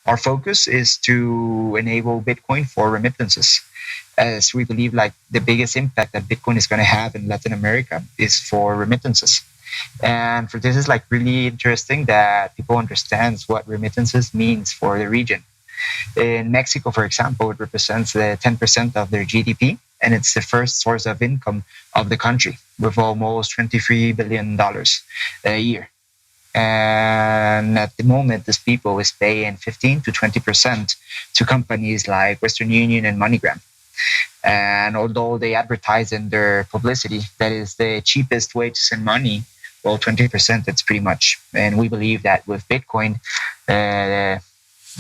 our focus is to enable Bitcoin for remittances, as we believe like the biggest impact that Bitcoin is going to have in Latin America is for remittances. And for this is like really interesting that people understands what remittances means for the region. In Mexico, for example, it represents the 10% of their GDP, and it's the first source of income of the country with almost $23 billion a year. And at the moment, this people is paying 15 to 20% to companies like Western Union and MoneyGram. And although they advertise in their publicity that is the cheapest way to send money, well, 20%, that's pretty much. And we believe that with Bitcoin,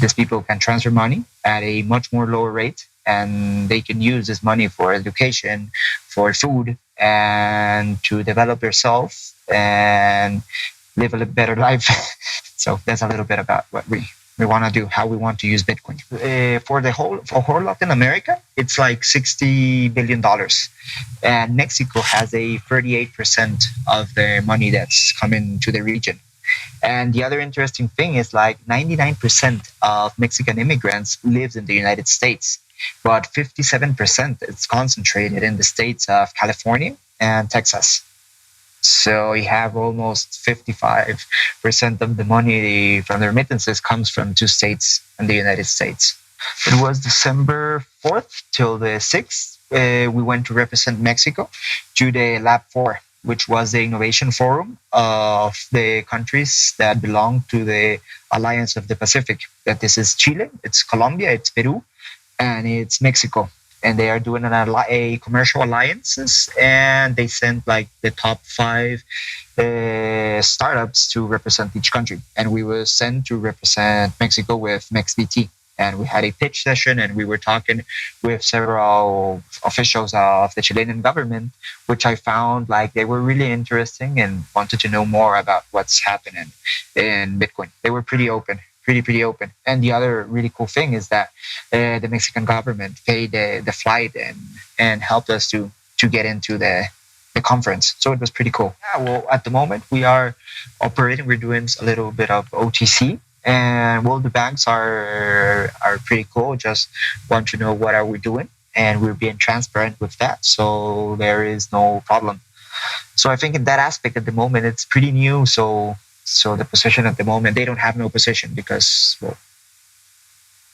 these people can transfer money at a much more lower rate, and they can use this money for education, for food, and to develop themselves and live a little better life. So that's a little bit about what we want to do, how we want to use Bitcoin. For whole Latin America, it's like $60 billion. And Mexico has a 38% of the money that's coming to the region. And the other interesting thing is like 99% of Mexican immigrants lives in the United States, but 57% is concentrated in the states of California and Texas. So you have almost 55% of the money from the remittances comes from 2 states in the United States. It was December 4th till the 6th. We went to represent Mexico to the Lab 4, which was the innovation forum of the countries that belong to the Alliance of the Pacific. That this is Chile, it's Colombia, it's Peru, and it's Mexico. And they are doing a commercial alliances, and they sent like the top 5 startups to represent each country. And we were sent to represent Mexico with MexDT. And we had a pitch session, and we were talking with several officials of the Chilean government, which I found like they were really interesting and wanted to know more about what's happening in Bitcoin. They were pretty open. Pretty open. And the other really cool thing is that the Mexican government paid the flight and helped us to get into the conference. So it was pretty cool. Yeah, well, at the moment we are operating, we're doing a little bit of OTC, and well, the banks are pretty cool. Just want to know what are we doing, and we're being transparent with that. So there is no problem. So I think in that aspect at the moment, it's pretty new. So the position at the moment, they don't have no position because, well,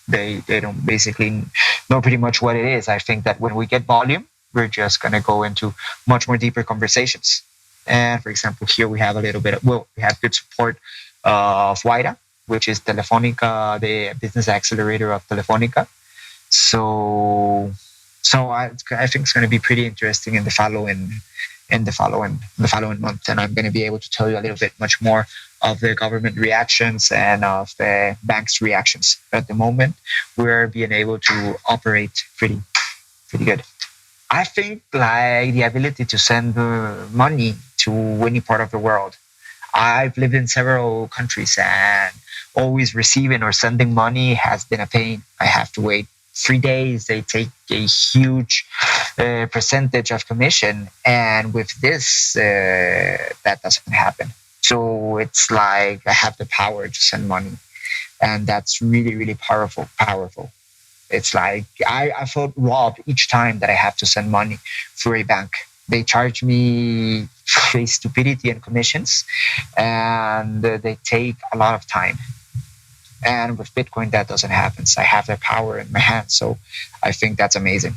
they don't basically know pretty much what it is. I think that when we get volume, we're just going to go into much more deeper conversations. And for example, here we have a little bit of, well, we have good support of WIDA, which is Telefonica, the business accelerator of Telefonica. So I think it's going to be pretty interesting in the following month, and I'm going to be able to tell you a little bit much more of the government reactions and of the bank's reactions. But at the moment, we're being able to operate pretty good. I think like the ability to send money to any part of the world. I've lived in several countries, and always receiving or sending money has been a pain. I have to wait 3 days. They take a huge percentage of commission, and with this, that doesn't happen. So it's like I have the power to send money, and that's really powerful. It's like I felt robbed each time that I have to send money through a bank. They charge me a stupidity and commissions, and they take a lot of time. And with Bitcoin, that doesn't happen. So I have the power in my hands. So I think that's amazing.